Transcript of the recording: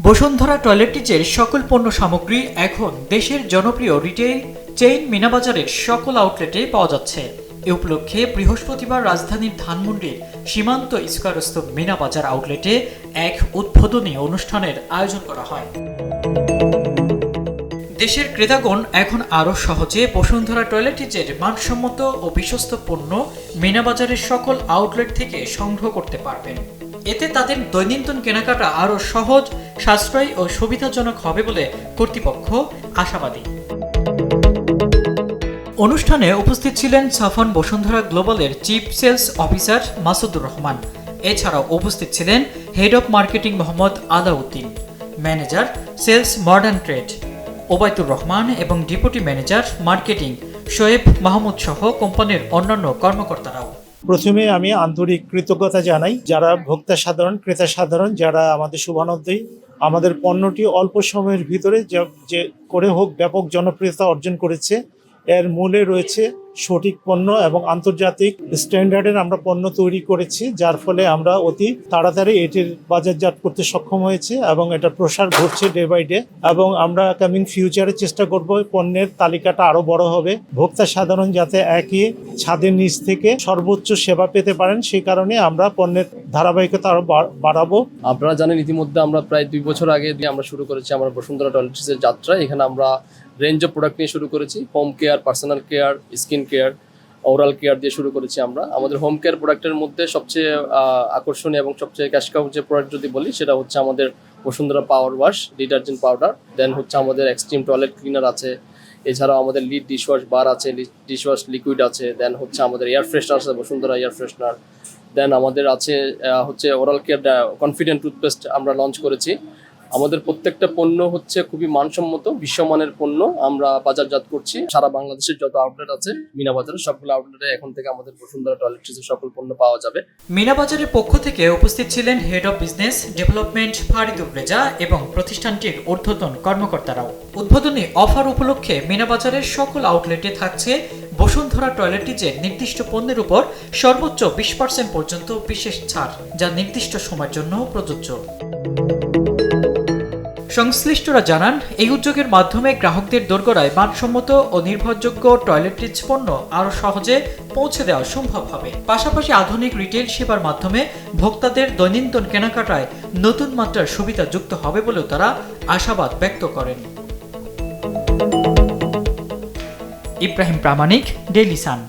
বসুন্ধরা টয়লেট্রিজের সকল পণ্য সামগ্রী এখন দেশের জনপ্রিয় রিটেইল চেইন মিনাবাজারের সকল আউটলেটে পাওয়া যাচ্ছে। এ উপলক্ষে বৃহস্পতিবার রাজধানীর ধানমন্ডির সীমান্ত স্কয়ারস্থ মিনাবাজার আউটলেটে এক উদ্বোধনী অনুষ্ঠানের আয়োজন করা হয়। দেশের ক্রেতাগণ এখন আরও সহজে বসুন্ধরা টয়লেট্রিজের মানসম্মত ও বিশ্বস্ত পণ্য মিনাবাজারের সকল আউটলেট থেকে সংগ্রহ করতে পারবেন। এতে তাদের দৈনন্দিন কেনাকাটা আরও সহজ, সাশ্রয়ী ও সুবিধাজনক হবে বলে কর্তৃপক্ষ আশাবাদী। অনুষ্ঠানে উপস্থিত ছিলেন সাফন বসুন্ধরা গ্লোবালের chief sales officer Masudur Rahman. এছাড়াও উপস্থিত ছিলেন head of marketing Mohammad Alauddin, manager sales modern trade Obaidur Rahman এবং deputy manager marketing Shoaib Mahmud সহ কোম্পানির অন্যান্য কর্মকর্তারাও। প্রথমে আমি আন্তরিক কৃতজ্ঞতা জানাই যারা ভোক্তা সাধারণ, ক্রেতা সাধারণ যারা আমাদের শুভানুধ্যায়ী, আমাদের পণ্যটি অল্প সময়ের ভিতরে যে করে হোক ব্যাপক জনপ্রিয়তা অর্জন করেছে। এর মূলে রয়েছে সঠিক পণ্য এবং আন্তর্জাতিক স্ট্যান্ডার্ডের আমরা পণ্য তৈরি করেছি, যার ফলে আমরা অতি তাড়াতাড়ি এটির বাজারজাত করতে সক্ষম হয়েছে এবং এটা প্রসার ঘটছে ডে বাই ডে। এবং আমরা কামিং ফিউচারে চেষ্টা করব পণ্যের তালিকাটা আরও বড় হবে, ভোক্তা সাধারণ যাতে একই ছাদের নিচ থেকে সর্বোচ্চ সেবা পেতে পারেন, সেই কারণে আমরা পণ্যের ধারাবাহিকতা আরও বাড়াবো। আপনারা জানেন ইতিমধ্যে আমরা প্রায় 2 বছর আগে আমরা শুরু করেছি আমার বসুন্ধরা টয়লেট্রিজের যাত্রা। এখানে আমরা রেঞ্জ অফ প্রোডাক্ট নিয়ে শুরু করেছি, home care, personal care, skin care, oral care দিয়ে শুরু করেছি আমরা। আমাদের হোম কেয়ার প্রোডাক্টের মধ্যে সবচেয়ে আকর্ষণীয় এবং সবচেয়ে ক্যাশ কাউ যে প্রোডাক্ট যদি বলি সেটা হচ্ছে আমাদের বসুন্ধরা পাওয়ার ওয়াশ ডিটারজেন্ট পাউডার, দেন হচ্ছে আমাদের এক্সট্রিম টয়লেট ক্লিনার আছে, এছাড়াও আমাদের লিড ডিশওয়াশ বার আছে, ডিশওয়াশ লিকুইড আছে, দেন হচ্ছে আমাদের এয়ার ফ্রেশনার আছে বসুন্ধরা এয়ার ফ্রেশনার, দেন আমাদের আছে হচ্ছে ওরাল কেয়ার কনফিডেন্ট টুথপেস্ট আমরা লঞ্চ করেছি। আমাদের প্রত্যেকটা পণ্য হচ্ছে খুবই মানসম্মত বিশ্বমানের পণ্য আমরা বাজারজাত করছি। সারা বাংলাদেশের যত আউটলেট আছে মিনাবাজারের সবগুলো আউটলেটে এখন থেকে আমাদের বসুন্ধরা টয়লেট্রিজের সকল পণ্য পাওয়া যাবে। মিনাবাজারের পক্ষ থেকে উপস্থিত ছিলেন head of business development Faridur Reza এবং প্রতিষ্ঠানটির ঊর্ধ্বতন কর্মকর্তারাও। উদ্বোধনী অফার উপলক্ষে মিনাবাজারের সকল আউটলেটে থাকছে বসুন্ধরা টয়লেট্রিজের নির্দিষ্ট পণ্যের উপর সর্বোচ্চ 20% পর্যন্ত বিশেষ ছাড়, যা নির্দিষ্ট সময়ের জন্য প্রযোজ্য। সংশ্লিষ্টরা জানান, এই উদ্যোগের মাধ্যমে গ্রাহকদের দোরগোড়ায় মানসম্মত ও নির্ভরযোগ্য টয়লেট্রিজ পণ্য আরও সহজে পৌঁছে দেওয়া সম্ভব হবে। পাশাপাশি আধুনিক রিটেল সেবার মাধ্যমে ভোক্তাদের দৈনন্দিন কেনাকাটায় নতুন মাত্রার সুবিধা যুক্ত হবে বলেও তারা আশাবাদ ব্যক্ত করেন। ইব্রাহিম প্রামাণিক, ডেইলি সান।